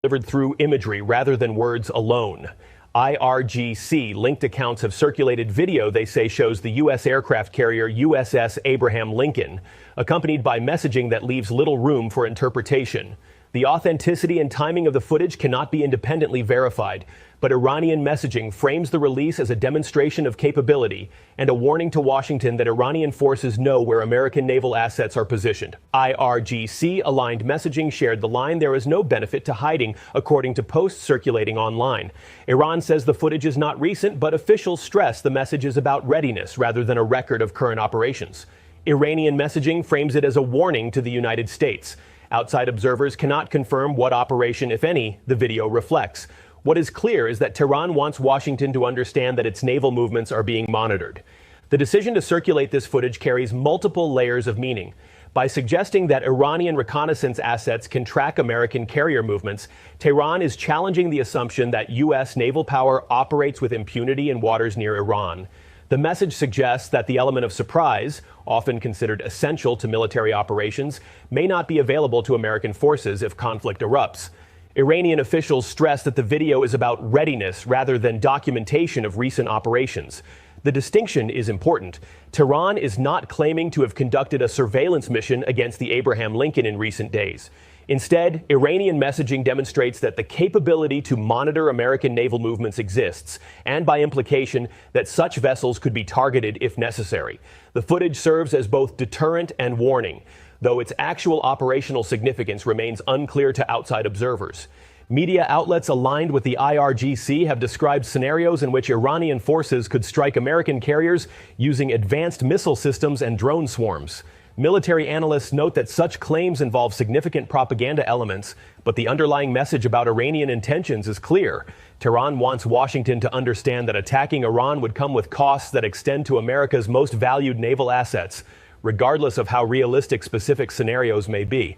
delivered through imagery rather than words alone. IRGC linked accounts have circulated video they say shows the U.S. aircraft carrier USS Abraham Lincoln, accompanied by messaging that leaves little room for interpretation. The authenticity and timing of the footage cannot be independently verified, but Iranian messaging frames the release as a demonstration of capability and a warning to Washington that Iranian forces know where American naval assets are positioned. IRGC-aligned messaging shared the line, "There is no benefit to hiding," according to posts circulating online. Iran says the footage is not recent, but officials stress the message is about readiness rather than a record of current operations. Iranian messaging frames it as a warning to the United States. Outside observers cannot confirm what operation, if any, the video reflects. What is clear is that Tehran wants Washington to understand that its naval movements are being monitored. The decision to circulate this footage carries multiple layers of meaning. By suggesting that Iranian reconnaissance assets can track American carrier movements, Tehran is challenging the assumption that U.S. naval power operates with impunity in waters near Iran. The message suggests that the element of surprise, often considered essential to military operations, may not be available to American forces if conflict erupts. Iranian officials stress that the video is about readiness rather than documentation of recent operations. The distinction is important. Tehran is not claiming to have conducted a surveillance mission against the Abraham Lincoln in recent days. Instead, Iranian messaging demonstrates that the capability to monitor American naval movements exists, and by implication, that such vessels could be targeted if necessary. The footage serves as both deterrent and warning, though its actual operational significance remains unclear to outside observers. Media outlets aligned with the IRGC have described scenarios in which Iranian forces could strike American carriers using advanced missile systems and drone swarms. Military analysts note that such claims involve significant propaganda elements, but the underlying message about Iranian intentions is clear. Tehran wants Washington to understand that attacking Iran would come with costs that extend to America's most valued naval assets, regardless of how realistic specific scenarios may be.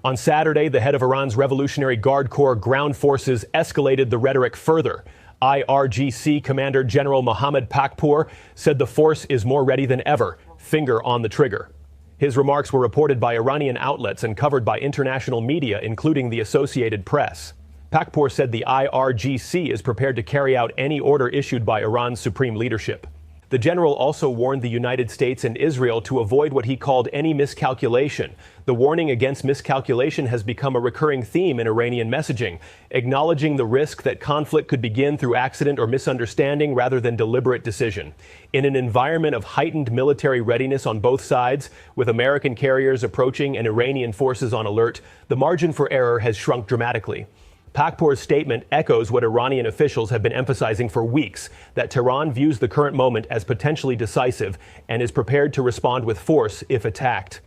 On Saturday, the head of Iran's Revolutionary Guard Corps ground forces escalated the rhetoric further. IRGC Commander General Mohammad Pakpour said the force is more ready than ever, finger on the trigger. His remarks were reported by Iranian outlets and covered by international media, including the Associated Press. Pakpour said the IRGC is prepared to carry out any order issued by Iran's supreme leadership. The general also warned the United States and Israel to avoid what he called any miscalculation. The warning against miscalculation has become a recurring theme in Iranian messaging, acknowledging the risk that conflict could begin through accident or misunderstanding rather than deliberate decision. In an environment of heightened military readiness on both sides, with American carriers approaching and Iranian forces on alert, the margin for error has shrunk dramatically. Pakpour's statement echoes what Iranian officials have been emphasizing for weeks, that Tehran views the current moment as potentially decisive and is prepared to respond with force if attacked.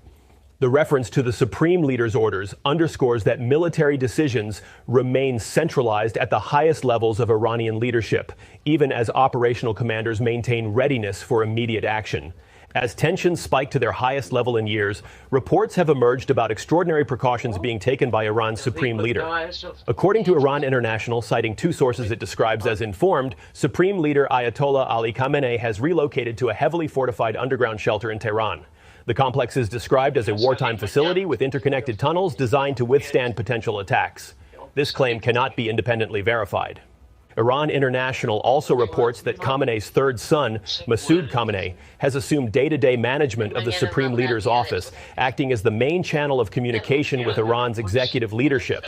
The reference to the supreme leader's orders underscores that military decisions remain centralized at the highest levels of Iranian leadership, even as operational commanders maintain readiness for immediate action. As tensions spike to their highest level in years, reports have emerged about extraordinary precautions being taken by Iran's supreme leader. According to Iran International, citing two sources it describes as informed, Supreme Leader Ayatollah Ali Khamenei has relocated to a heavily fortified underground shelter in Tehran. The complex is described as a wartime facility with interconnected tunnels designed to withstand potential attacks. This claim cannot be independently verified. Iran International also reports that Khamenei's third son, Masoud Khamenei, has assumed day-to-day management of the Supreme Leader's office, acting as the main channel of communication with Iran's executive leadership.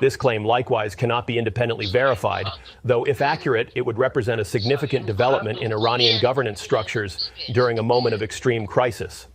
This claim likewise cannot be independently verified, though if accurate, it would represent a significant development in Iranian governance structures during a moment of extreme crisis.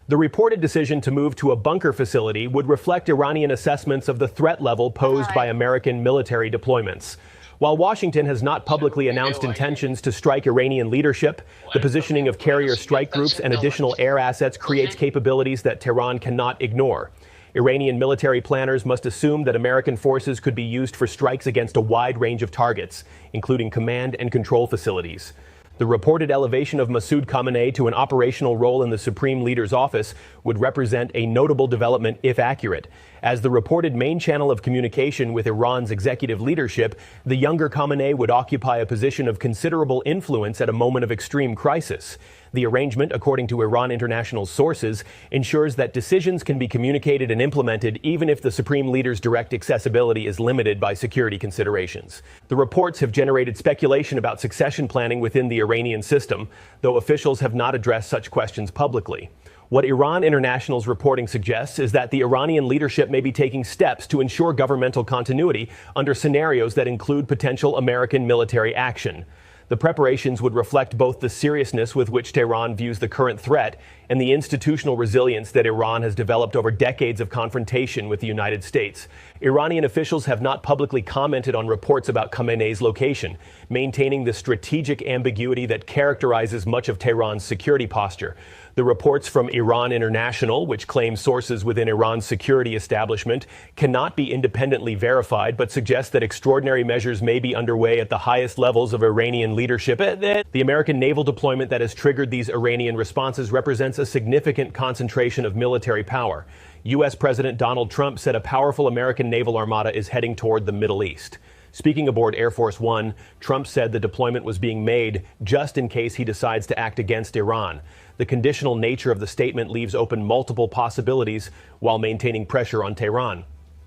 The reported decision to move to a bunker facility would reflect Iranian assessments of the threat level posed by American military deployments. While Washington has not publicly announced intentions to strike Iranian leadership, the positioning of carrier strike groups and additional air assets creates capabilities that Tehran cannot ignore. Iranian military planners must assume that American forces could be used for strikes against a wide range of targets, including command and control facilities. The reported elevation of Masoud Khamenei to an operational role in the Supreme Leader's office would represent a notable development if accurate, As the reported main channel of communication with Iran's executive leadership, the younger Khamenei would occupy a position of considerable influence at a moment of extreme crisis. The arrangement, according to Iran International's sources, ensures that decisions can be communicated and implemented even if the supreme leader's direct accessibility is limited by security considerations. The reports have generated speculation about succession planning within the Iranian system, though officials have not addressed such questions publicly. What Iran International's reporting suggests is that the Iranian leadership may be taking steps to ensure governmental continuity under scenarios that include potential American military action. The preparations would reflect both the seriousness with which Tehran views the current threat and the institutional resilience that Iran has developed over decades of confrontation with the United States. Iranian officials have not publicly commented on reports about Khamenei's location, maintaining the strategic ambiguity that characterizes much of Tehran's security posture. The reports from Iran International, which claim sources within Iran's security establishment, cannot be independently verified, but suggest that extraordinary measures may be underway at the highest levels of Iranian leadership. The American naval deployment that has triggered these Iranian responses represents a significant concentration of military power. U.S. President Donald Trump said a powerful American naval armada is heading toward the Middle East. Speaking aboard Air Force One, Trump said the deployment was being made just in case he decides to act against Iran. The conditional nature of the statement leaves open multiple possibilities while maintaining pressure on Tehran.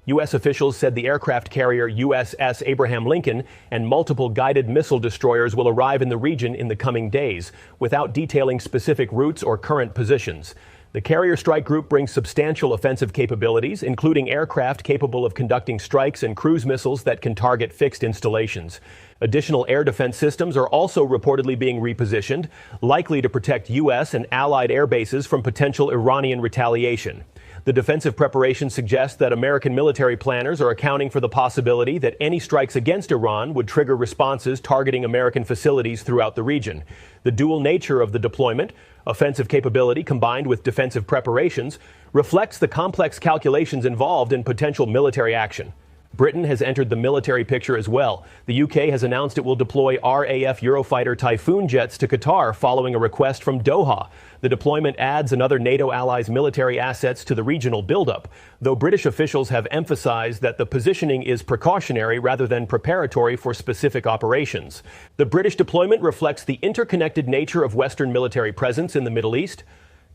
U.S. officials said the aircraft carrier USS Abraham Lincoln and multiple guided missile destroyers will arrive in the region in the coming days, without detailing specific routes or current positions. The carrier strike group brings substantial offensive capabilities, including aircraft capable of conducting strikes and cruise missiles that can target fixed installations. Additional air defense systems are also reportedly being repositioned, likely to protect U.S. and allied air bases from potential Iranian retaliation. The defensive preparations suggest that American military planners are accounting for the possibility that any strikes against Iran would trigger responses targeting American facilities throughout the region. The dual nature of the deployment, offensive capability combined with defensive preparations, reflects the complex calculations involved in potential military action. Britain has entered the military picture as well. The UK has announced it will deploy RAF Eurofighter Typhoon jets to Qatar following a request from Doha. The deployment adds another NATO ally's military assets to the regional buildup, though British officials have emphasized that the positioning is precautionary rather than preparatory for specific operations. The British deployment reflects the interconnected nature of Western military presence in the Middle East.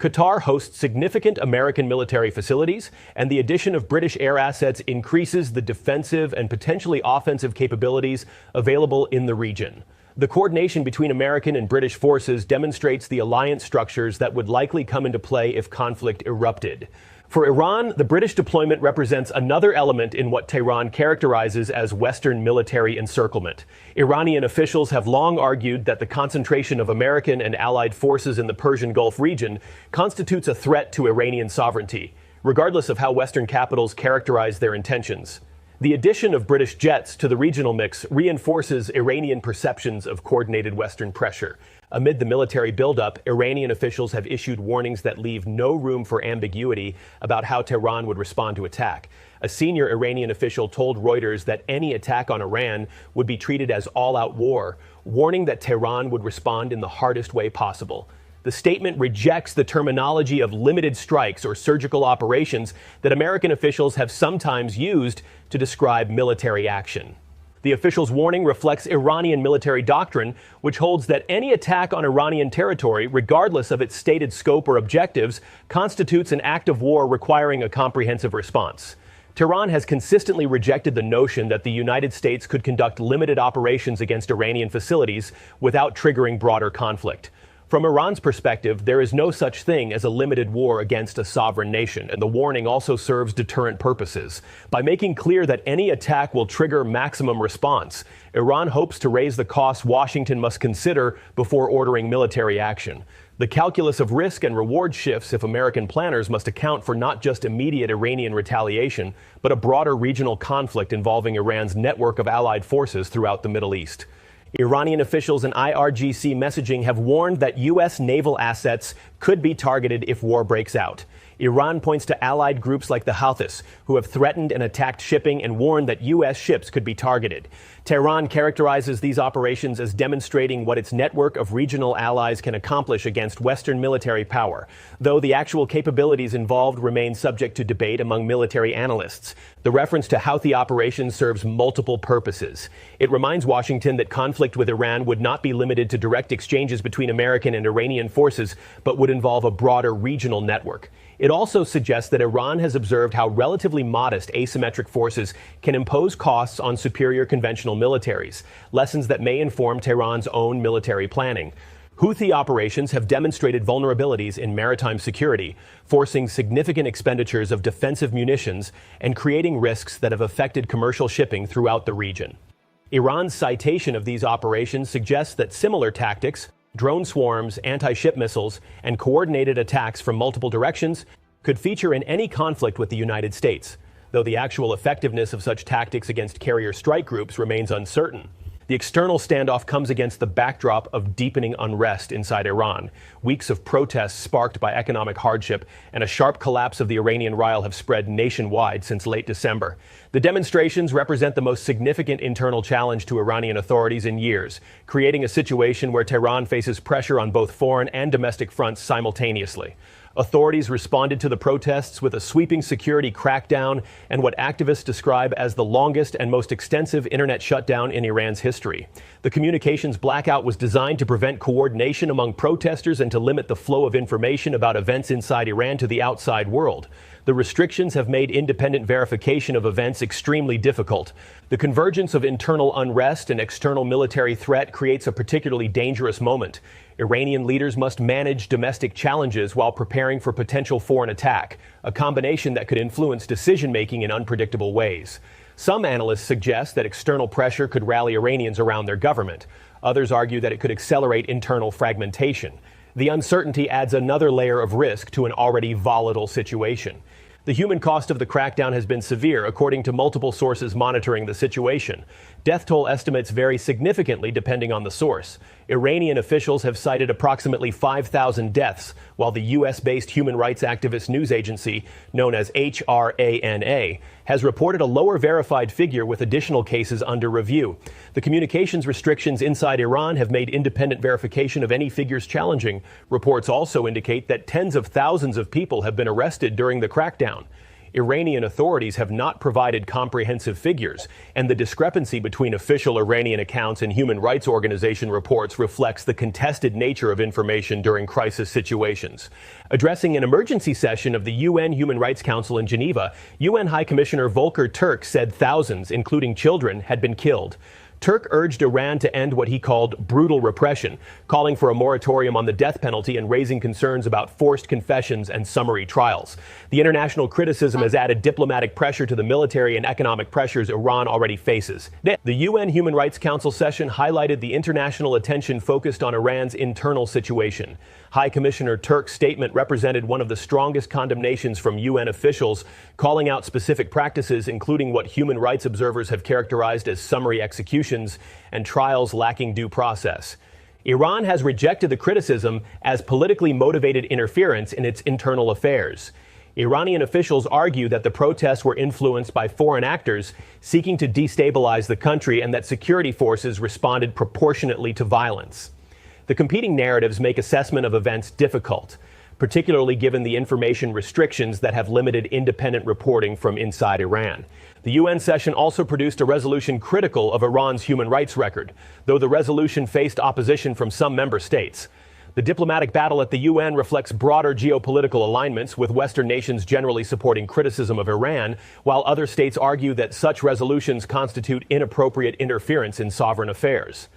Qatar hosts significant American military facilities, and the addition of British air assets increases the defensive and potentially offensive capabilities available in the region. The coordination between American and British forces demonstrates the alliance structures that would likely come into play if conflict erupted. For Iran, the British deployment represents another element in what Tehran characterizes as Western military encirclement. Iranian officials have long argued that the concentration of American and allied forces in the Persian Gulf region constitutes a threat to Iranian sovereignty, regardless of how Western capitals characterize their intentions. The addition of British jets to the regional mix reinforces Iranian perceptions of coordinated Western pressure. Amid the military buildup, Iranian officials have issued warnings that leave no room for ambiguity about how Tehran would respond to attack. A senior Iranian official told Reuters that any attack on Iran would be treated as all-out war, warning that Tehran would respond in the hardest way possible. The statement rejects the terminology of limited strikes or surgical operations that American officials have sometimes used to describe military action. The official's warning reflects Iranian military doctrine, which holds that any attack on Iranian territory, regardless of its stated scope or objectives, constitutes an act of war requiring a comprehensive response. Tehran has consistently rejected the notion that the United States could conduct limited operations against Iranian facilities without triggering broader conflict. From Iran's perspective, there is no such thing as a limited war against a sovereign nation, and the warning also serves deterrent purposes. By making clear that any attack will trigger maximum response, Iran hopes to raise the costs Washington must consider before ordering military action. The calculus of risk and reward shifts if American planners must account for not just immediate Iranian retaliation, but a broader regional conflict involving Iran's network of allied forces throughout the Middle East. Iranian officials and IRGC messaging have warned that U.S. naval assets could be targeted if war breaks out. Iran points to allied groups like the Houthis, who have threatened and attacked shipping and warned that U.S. ships could be targeted. Tehran characterizes these operations as demonstrating what its network of regional allies can accomplish against Western military power, though the actual capabilities involved remain subject to debate among military analysts. The reference to Houthi operations serves multiple purposes. It reminds Washington that conflict with Iran would not be limited to direct exchanges between American and Iranian forces, but would involve a broader regional network. It also suggests that Iran has observed how relatively modest asymmetric forces can impose costs on superior conventional militaries, lessons that may inform Tehran's own military planning. Houthi operations have demonstrated vulnerabilities in maritime security, forcing significant expenditures of defensive munitions and creating risks that have affected commercial shipping throughout the region. Iran's citation of these operations suggests that similar tactics, drone swarms, anti-ship missiles, and coordinated attacks from multiple directions could feature in any conflict with the United States, though the actual effectiveness of such tactics against carrier strike groups remains uncertain. The external standoff comes against the backdrop of deepening unrest inside Iran. Weeks of protests sparked by economic hardship and a sharp collapse of the Iranian rial have spread nationwide since late December. The demonstrations represent the most significant internal challenge to Iranian authorities in years, creating a situation where Tehran faces pressure on both foreign and domestic fronts simultaneously. Authorities responded to the protests with a sweeping security crackdown and what activists describe as the longest and most extensive internet shutdown in Iran's history. The communications blackout was designed to prevent coordination among protesters and to limit the flow of information about events inside Iran to the outside world. The restrictions have made independent verification of events extremely difficult. The convergence of internal unrest and external military threat creates a particularly dangerous moment. Iranian leaders must manage domestic challenges while preparing for potential foreign attack, a combination that could influence decision-making in unpredictable ways. Some analysts suggest that external pressure could rally Iranians around their government. Others argue that it could accelerate internal fragmentation. The uncertainty adds another layer of risk to an already volatile situation. The human cost of the crackdown has been severe, according to multiple sources monitoring the situation. Death toll estimates vary significantly depending on the source. Iranian officials have cited approximately 5,000 deaths, while the U.S.-based human rights activist news agency, known as HRANA, has reported a lower verified figure with additional cases under review. The communications restrictions inside Iran have made independent verification of any figures challenging. Reports also indicate that tens of thousands of people have been arrested during the crackdown. Iranian authorities have not provided comprehensive figures, and the discrepancy between official Iranian accounts and human rights organization reports reflects the contested nature of information during crisis situations. Addressing an emergency session of the UN Human Rights Council in Geneva, UN High Commissioner Volker Turk said thousands, including children, had been killed. Turk urged Iran to end what he called brutal repression, calling for a moratorium on the death penalty and raising concerns about forced confessions and summary trials. The international criticism has added diplomatic pressure to the military and economic pressures Iran already faces. The UN Human Rights Council session highlighted the international attention focused on Iran's internal situation. High Commissioner Turk's statement represented one of the strongest condemnations from UN officials, calling out specific practices, including what human rights observers have characterized as summary executions and trials lacking due process. Iran has rejected the criticism as politically motivated interference in its internal affairs. Iranian officials argue that the protests were influenced by foreign actors seeking to destabilize the country and that security forces responded proportionately to violence. The competing narratives make assessment of events difficult, particularly given the information restrictions that have limited independent reporting from inside Iran. The UN session also produced a resolution critical of Iran's human rights record, though the resolution faced opposition from some member states. The diplomatic battle at the UN reflects broader geopolitical alignments, with Western nations generally supporting criticism of Iran, while other states argue that such resolutions constitute inappropriate interference in sovereign affairs.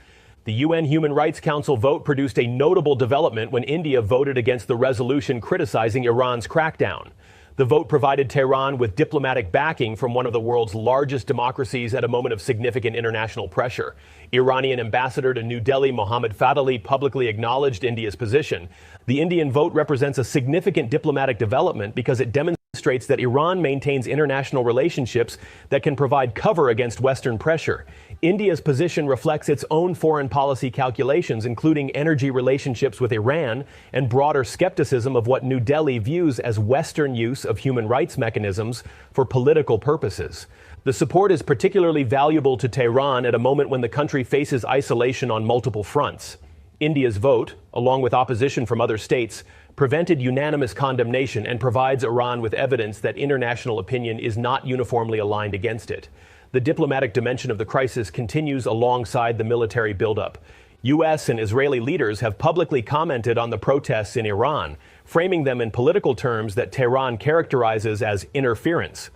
The UN Human Rights Council vote produced a notable development when India voted against the resolution criticizing Iran's crackdown. The vote provided Tehran with diplomatic backing from one of the world's largest democracies at a moment of significant international pressure. Iranian ambassador to New Delhi, Mohammad Fadhili, publicly acknowledged India's position. The Indian vote represents a significant diplomatic development because it demonstrates demonstrates that Iran maintains international relationships that can provide cover against Western pressure. India's position reflects its own foreign policy calculations, including energy relationships with Iran and broader skepticism of what New Delhi views as Western use of human rights mechanisms for political purposes. The support is particularly valuable to Tehran at a moment when the country faces isolation on multiple fronts. India's vote, along with opposition from other states, prevented unanimous condemnation and provides Iran with evidence that international opinion is not uniformly aligned against it. The diplomatic dimension of the crisis continues alongside the military buildup. U.S. and Israeli leaders have publicly commented on the protests in Iran, framing them in political terms that Tehran characterizes as interference.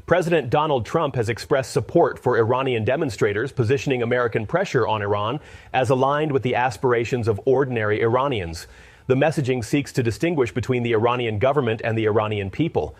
President Donald Trump has expressed support for Iranian demonstrators, positioning American pressure on Iran as aligned with the aspirations of ordinary Iranians. The messaging seeks to distinguish between the Iranian government and the Iranian people.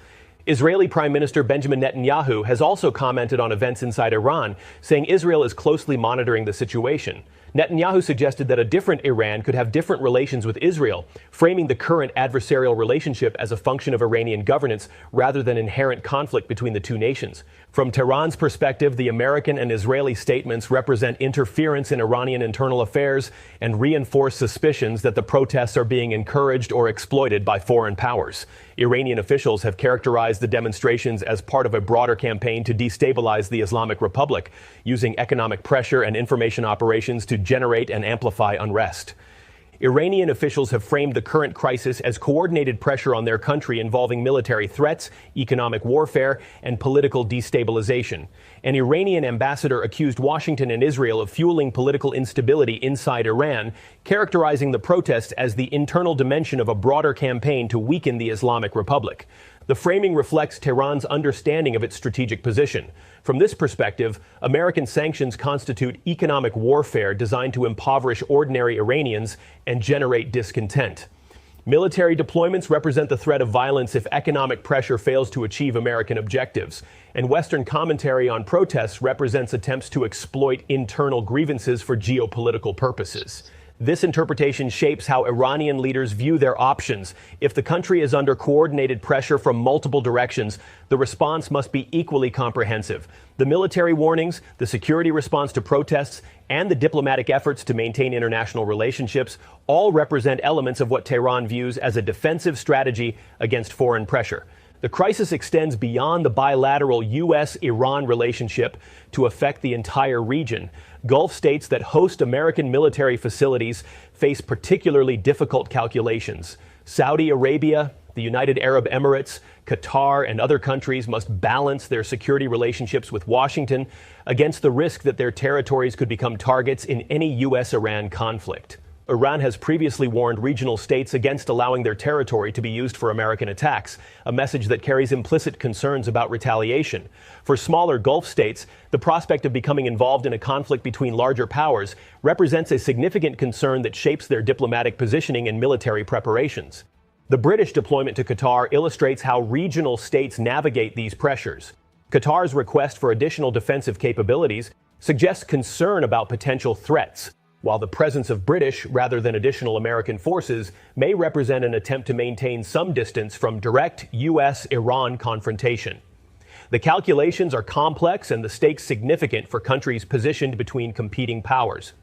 Israeli Prime Minister Benjamin Netanyahu has also commented on events inside Iran, saying Israel is closely monitoring the situation. Netanyahu suggested that a different Iran could have different relations with Israel, framing the current adversarial relationship as a function of Iranian governance rather than inherent conflict between the two nations. From Tehran's perspective, the American and Israeli statements represent interference in Iranian internal affairs and reinforce suspicions that the protests are being encouraged or exploited by foreign powers. Iranian officials have characterized the demonstrations as part of a broader campaign to destabilize the Islamic Republic, using economic pressure and information operations to generate and amplify unrest. Iranian officials have framed the current crisis as coordinated pressure on their country involving military threats, economic warfare, and political destabilization. An Iranian ambassador accused Washington and Israel of fueling political instability inside Iran, characterizing the protests as the internal dimension of a broader campaign to weaken the Islamic Republic. The framing reflects Tehran's understanding of its strategic position. From this perspective, American sanctions constitute economic warfare designed to impoverish ordinary Iranians and generate discontent. Military deployments represent the threat of violence if economic pressure fails to achieve American objectives, and Western commentary on protests represents attempts to exploit internal grievances for geopolitical purposes. This interpretation shapes how Iranian leaders view their options. If the country is under coordinated pressure from multiple directions, the response must be equally comprehensive. The military warnings, the security response to protests, and the diplomatic efforts to maintain international relationships all represent elements of what Tehran views as a defensive strategy against foreign pressure. The crisis extends beyond the bilateral U.S.-Iran relationship to affect the entire region. Gulf states that host American military facilities face particularly difficult calculations. Saudi Arabia, the United Arab Emirates, Qatar, and other countries must balance their security relationships with Washington against the risk that their territories could become targets in any U.S.-Iran conflict. Iran has previously warned regional states against allowing their territory to be used for American attacks, a message that carries implicit concerns about retaliation. For smaller Gulf states, the prospect of becoming involved in a conflict between larger powers represents a significant concern that shapes their diplomatic positioning and military preparations. The British deployment to Qatar illustrates how regional states navigate these pressures. Qatar's request for additional defensive capabilities suggests concern about potential threats, while the presence of British rather than additional American forces may represent an attempt to maintain some distance from direct U.S.-Iran confrontation. The calculations are complex and the stakes significant for countries positioned between competing powers.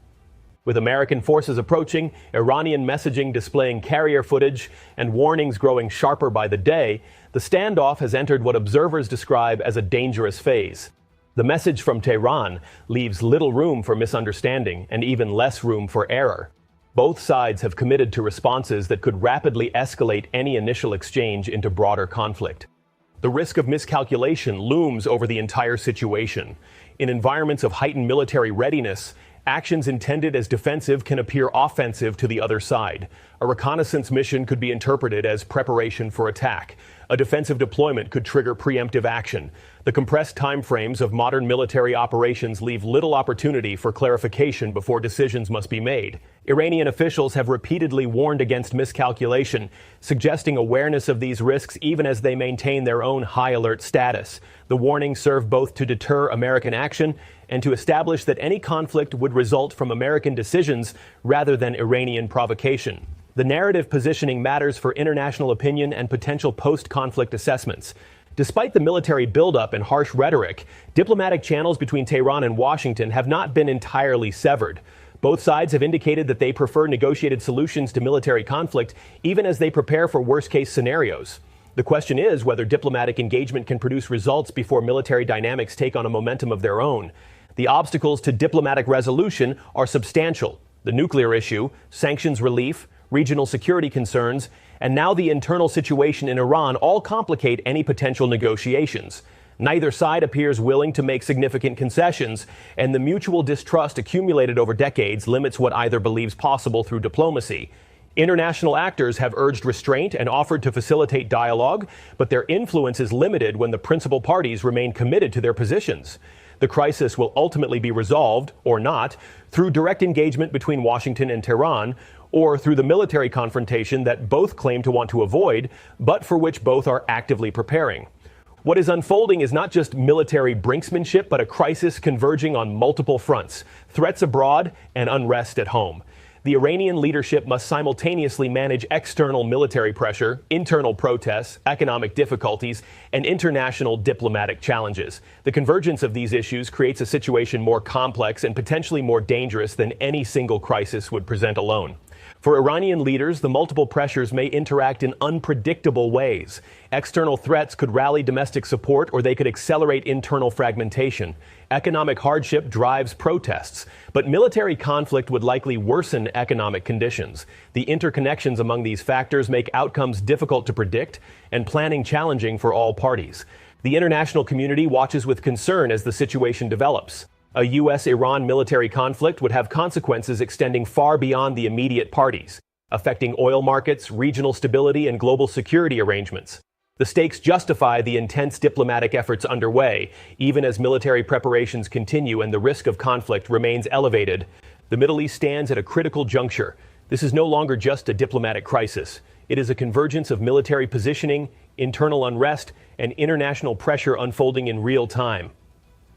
With American forces approaching, Iranian messaging displaying carrier footage, and warnings growing sharper by the day, the standoff has entered what observers describe as a dangerous phase. The message from Tehran leaves little room for misunderstanding and even less room for error. Both sides have committed to responses that could rapidly escalate any initial exchange into broader conflict. The risk of miscalculation looms over the entire situation. In environments of heightened military readiness, actions intended as defensive can appear offensive to the other side. A reconnaissance mission could be interpreted as preparation for attack. A defensive deployment could trigger preemptive action. The compressed timeframes of modern military operations leave little opportunity for clarification before decisions must be made. Iranian officials have repeatedly warned against miscalculation, suggesting awareness of these risks even as they maintain their own high alert status. The warnings serve both to deter American action and to establish that any conflict would result from American decisions rather than Iranian provocation. The narrative positioning matters for international opinion and potential post-conflict assessments. Despite the military buildup and harsh rhetoric, diplomatic channels between Tehran and Washington have not been entirely severed. Both sides have indicated that they prefer negotiated solutions to military conflict, even as they prepare for worst-case scenarios. The question is whether diplomatic engagement can produce results before military dynamics take on a momentum of their own. The obstacles to diplomatic resolution are substantial. The nuclear issue, sanctions relief, regional security concerns, and now the internal situation in Iran all complicate any potential negotiations. Neither side appears willing to make significant concessions, and the mutual distrust accumulated over decades limits what either believes possible through diplomacy. International actors have urged restraint and offered to facilitate dialogue, but their influence is limited when the principal parties remain committed to their positions. The crisis will ultimately be resolved, or not, through direct engagement between Washington and Tehran, or through the military confrontation that both claim to want to avoid, but for which both are actively preparing. What is unfolding is not just military brinksmanship, but a crisis converging on multiple fronts: threats abroad and unrest at home. The Iranian leadership must simultaneously manage external military pressure, internal protests, economic difficulties, and international diplomatic challenges. The convergence of these issues creates a situation more complex and potentially more dangerous than any single crisis would present alone. For Iranian leaders, the multiple pressures may interact in unpredictable ways. External threats could rally domestic support, or they could accelerate internal fragmentation. Economic hardship drives protests, but military conflict would likely worsen economic conditions. The interconnections among these factors make outcomes difficult to predict and planning challenging for all parties. The international community watches with concern as the situation develops. A U.S.-Iran military conflict would have consequences extending far beyond the immediate parties, affecting oil markets, regional stability, and global security arrangements. The stakes justify the intense diplomatic efforts underway, even as military preparations continue and the risk of conflict remains elevated. The Middle East stands at a critical juncture. This is no longer just a diplomatic crisis. It is a convergence of military positioning, internal unrest, and international pressure unfolding in real time.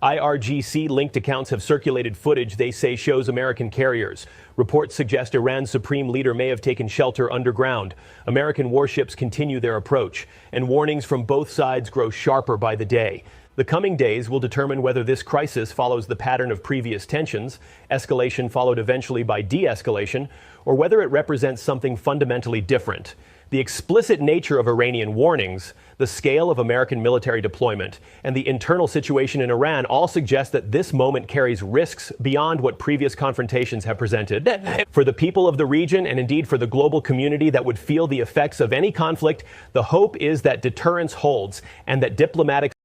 IRGC-linked accounts have circulated footage they say shows American carriers. Reports suggest Iran's supreme leader may have taken shelter underground. American warships continue their approach, and warnings from both sides grow sharper by the day. The coming days will determine whether this crisis follows the pattern of previous tensions, escalation followed eventually by de-escalation, or whether it represents something fundamentally different. The explicit nature of Iranian warnings, the scale of American military deployment, and the internal situation in Iran all suggest that this moment carries risks beyond what previous confrontations have presented. For the people of the region, and indeed for the global community that would feel the effects of any conflict, the hope is that deterrence holds and that diplomatic